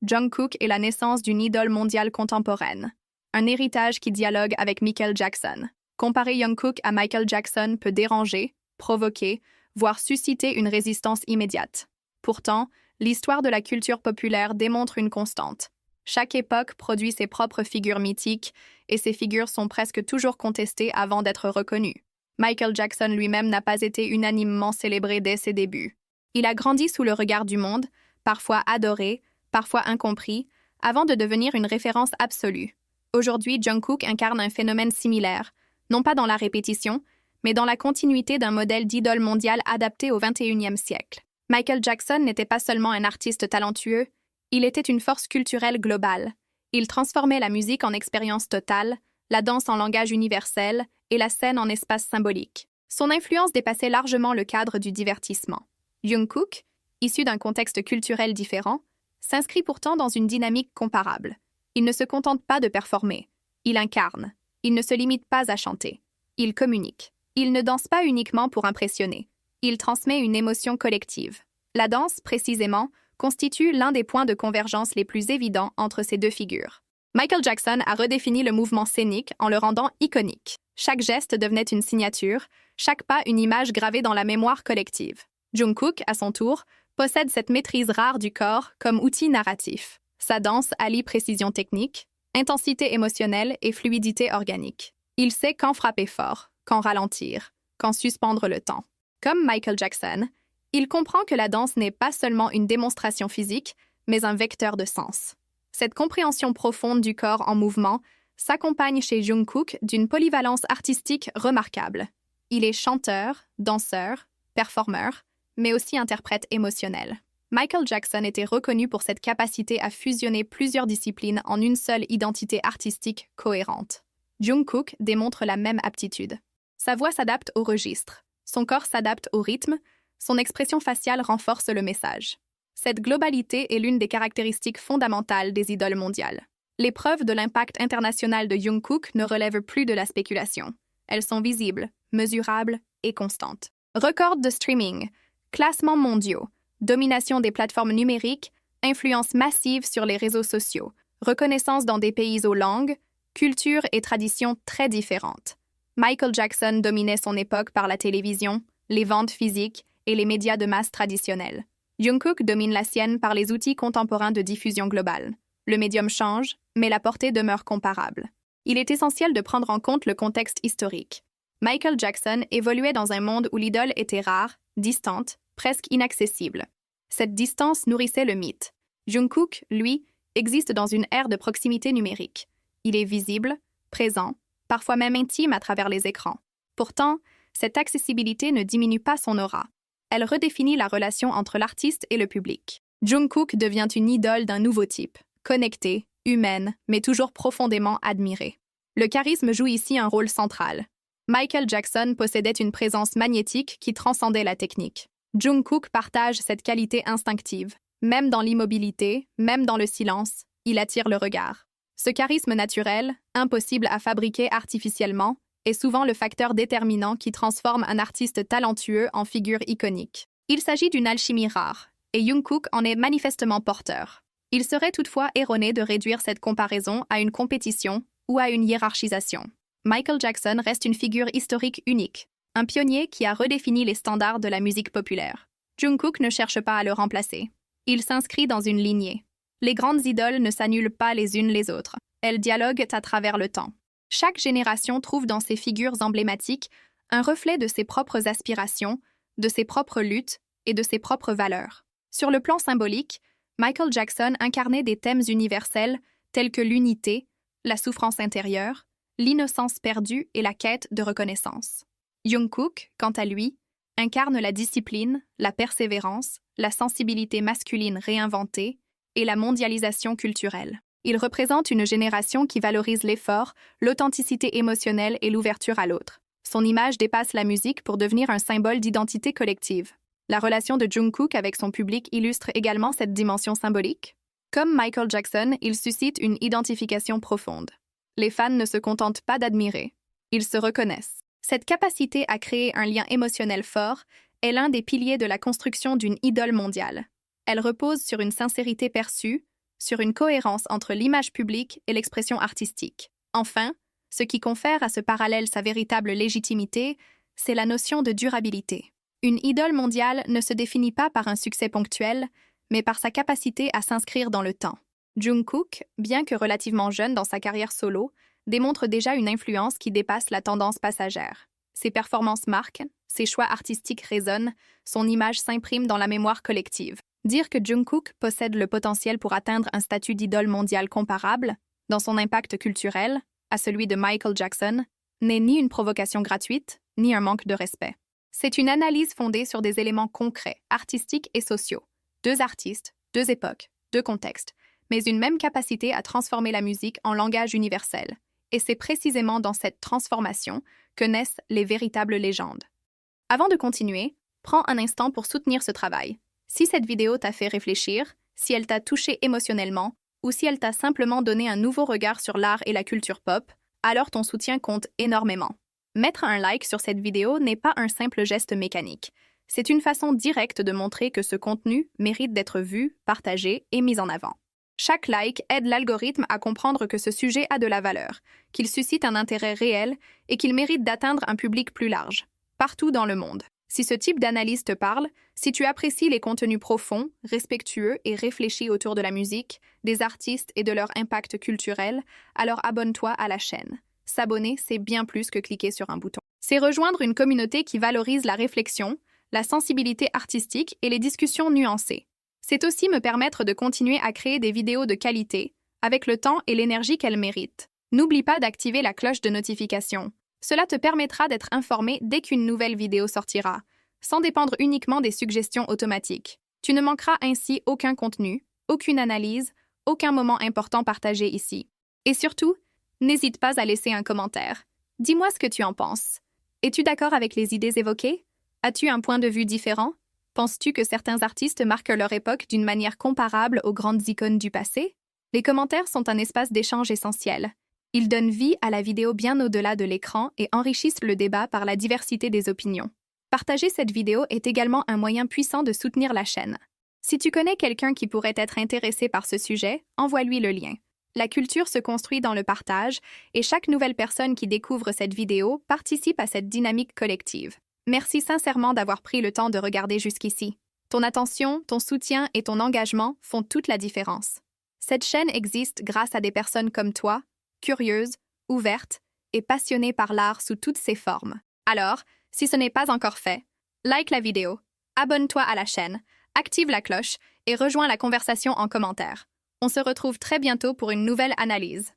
Jungkook est la naissance d'une idole mondiale contemporaine. Un héritage qui dialogue avec Michael Jackson. Comparer Jungkook à Michael Jackson peut déranger, provoquer, voire susciter une résistance immédiate. Pourtant, l'histoire de la culture populaire démontre une constante. Chaque époque produit ses propres figures mythiques, et ces figures sont presque toujours contestées avant d'être reconnues. Michael Jackson lui-même n'a pas été unanimement célébré dès ses débuts. Il a grandi sous le regard du monde, parfois adoré, parfois incompris, avant de devenir une référence absolue. Aujourd'hui, Jungkook incarne un phénomène similaire, non pas dans la répétition, mais dans la continuité d'un modèle d'idole mondiale adapté au XXIe siècle. Michael Jackson n'était pas seulement un artiste talentueux, il était une force culturelle globale. Il transformait la musique en expérience totale, la danse en langage universel et la scène en espace symbolique. Son influence dépassait largement le cadre du divertissement. Jungkook, issu d'un contexte culturel différent, s'inscrit pourtant dans une dynamique comparable. Il ne se contente pas de performer, il incarne. Il ne se limite pas à chanter. Il communique. Il ne danse pas uniquement pour impressionner. Il transmet une émotion collective. La danse, précisément, constitue l'un des points de convergence les plus évidents entre ces deux figures. Michael Jackson a redéfini le mouvement scénique en le rendant iconique. Chaque geste devenait une signature, chaque pas une image gravée dans la mémoire collective. Jungkook, à son tour, possède cette maîtrise rare du corps comme outil narratif. Sa danse allie précision technique, intensité émotionnelle et fluidité organique. Il sait quand frapper fort, quand ralentir, quand suspendre le temps. Comme Michael Jackson, il comprend que la danse n'est pas seulement une démonstration physique, mais un vecteur de sens. Cette compréhension profonde du corps en mouvement s'accompagne chez Jungkook d'une polyvalence artistique remarquable. Il est chanteur, danseur, performeur, mais aussi interprète émotionnel. Michael Jackson était reconnu pour cette capacité à fusionner plusieurs disciplines en une seule identité artistique cohérente. Jungkook démontre la même aptitude. Sa voix s'adapte au registre, son corps s'adapte au rythme, son expression faciale renforce le message. Cette globalité est l'une des caractéristiques fondamentales des idoles mondiales. Les preuves de l'impact international de Jungkook ne relèvent plus de la spéculation. Elles sont visibles, mesurables et constantes. Records de streaming, classements mondiaux, domination des plateformes numériques, influence massive sur les réseaux sociaux, reconnaissance dans des pays aux langues, cultures et traditions très différentes. Michael Jackson dominait son époque par la télévision, les ventes physiques et les médias de masse traditionnels. Jungkook domine la sienne par les outils contemporains de diffusion globale. Le médium change, mais la portée demeure comparable. Il est essentiel de prendre en compte le contexte historique. Michael Jackson évoluait dans un monde où l'idole était rare, distante, presque inaccessible. Cette distance nourrissait le mythe. Jungkook, lui, existe dans une ère de proximité numérique. Il est visible, présent, parfois même intime à travers les écrans. Pourtant, cette accessibilité ne diminue pas son aura. Elle redéfinit la relation entre l'artiste et le public. Jungkook devient une idole d'un nouveau type, connectée, humaine, mais toujours profondément admirée. Le charisme joue ici un rôle central. Michael Jackson possédait une présence magnétique qui transcendait la technique. Jungkook partage cette qualité instinctive. Même dans l'immobilité, même dans le silence, il attire le regard. Ce charisme naturel, impossible à fabriquer artificiellement, est souvent le facteur déterminant qui transforme un artiste talentueux en figure iconique. Il s'agit d'une alchimie rare, et Jungkook en est manifestement porteur. Il serait toutefois erroné de réduire cette comparaison à une compétition ou à une hiérarchisation. Michael Jackson reste une figure historique unique, un pionnier qui a redéfini les standards de la musique populaire. Jungkook ne cherche pas à le remplacer. Il s'inscrit dans une lignée. Les grandes idoles ne s'annulent pas les unes les autres. Elles dialoguent à travers le temps. Chaque génération trouve dans ces figures emblématiques un reflet de ses propres aspirations, de ses propres luttes et de ses propres valeurs. Sur le plan symbolique, Michael Jackson incarnait des thèmes universels tels que l'unité, la souffrance intérieure, l'innocence perdue et la quête de reconnaissance. Jungkook, quant à lui, incarne la discipline, la persévérance, la sensibilité masculine réinventée et la mondialisation culturelle. Il représente une génération qui valorise l'effort, l'authenticité émotionnelle et l'ouverture à l'autre. Son image dépasse la musique pour devenir un symbole d'identité collective. La relation de Jungkook avec son public illustre également cette dimension symbolique. Comme Michael Jackson, il suscite une identification profonde. Les fans ne se contentent pas d'admirer, ils se reconnaissent. Cette capacité à créer un lien émotionnel fort est l'un des piliers de la construction d'une idole mondiale. Elle repose sur une sincérité perçue, sur une cohérence entre l'image publique et l'expression artistique. Enfin, ce qui confère à ce parallèle sa véritable légitimité, c'est la notion de durabilité. Une idole mondiale ne se définit pas par un succès ponctuel, mais par sa capacité à s'inscrire dans le temps. Jungkook, bien que relativement jeune dans sa carrière solo, démontre déjà une influence qui dépasse la tendance passagère. Ses performances marquent, ses choix artistiques résonnent, son image s'imprime dans la mémoire collective. Dire que Jungkook possède le potentiel pour atteindre un statut d'idole mondiale comparable, dans son impact culturel, à celui de Michael Jackson, n'est ni une provocation gratuite, ni un manque de respect. C'est une analyse fondée sur des éléments concrets, artistiques et sociaux. Deux artistes, deux époques, deux contextes, mais une même capacité à transformer la musique en langage universel. Et c'est précisément dans cette transformation que naissent les véritables légendes. Avant de continuer, prends un instant pour soutenir ce travail. Si cette vidéo t'a fait réfléchir, si elle t'a touché émotionnellement, ou si elle t'a simplement donné un nouveau regard sur l'art et la culture pop, alors ton soutien compte énormément. Mettre un like sur cette vidéo n'est pas un simple geste mécanique. C'est une façon directe de montrer que ce contenu mérite d'être vu, partagé et mis en avant. Chaque like aide l'algorithme à comprendre que ce sujet a de la valeur, qu'il suscite un intérêt réel et qu'il mérite d'atteindre un public plus large, partout dans le monde. Si ce type d'analyse te parle, si tu apprécies les contenus profonds, respectueux et réfléchis autour de la musique, des artistes et de leur impact culturel, alors abonne-toi à la chaîne. S'abonner, c'est bien plus que cliquer sur un bouton. C'est rejoindre une communauté qui valorise la réflexion, la sensibilité artistique et les discussions nuancées. C'est aussi me permettre de continuer à créer des vidéos de qualité, avec le temps et l'énergie qu'elles méritent. N'oublie pas d'activer la cloche de notification. Cela te permettra d'être informé dès qu'une nouvelle vidéo sortira, sans dépendre uniquement des suggestions automatiques. Tu ne manqueras ainsi aucun contenu, aucune analyse, aucun moment important partagé ici. Et surtout, n'hésite pas à laisser un commentaire. Dis-moi ce que tu en penses. Es-tu d'accord avec les idées évoquées? As-tu un point de vue différent? Penses-tu que certains artistes marquent leur époque d'une manière comparable aux grandes icônes du passé? Les commentaires sont un espace d'échange essentiel. Ils donnent vie à la vidéo bien au-delà de l'écran et enrichissent le débat par la diversité des opinions. Partager cette vidéo est également un moyen puissant de soutenir la chaîne. Si tu connais quelqu'un qui pourrait être intéressé par ce sujet, envoie-lui le lien. La culture se construit dans le partage et chaque nouvelle personne qui découvre cette vidéo participe à cette dynamique collective. Merci sincèrement d'avoir pris le temps de regarder jusqu'ici. Ton attention, ton soutien et ton engagement font toute la différence. Cette chaîne existe grâce à des personnes comme toi, curieuses, ouvertes et passionnées par l'art sous toutes ses formes. Alors, si ce n'est pas encore fait, like la vidéo, abonne-toi à la chaîne, active la cloche et rejoins la conversation en commentaire. On se retrouve très bientôt pour une nouvelle analyse.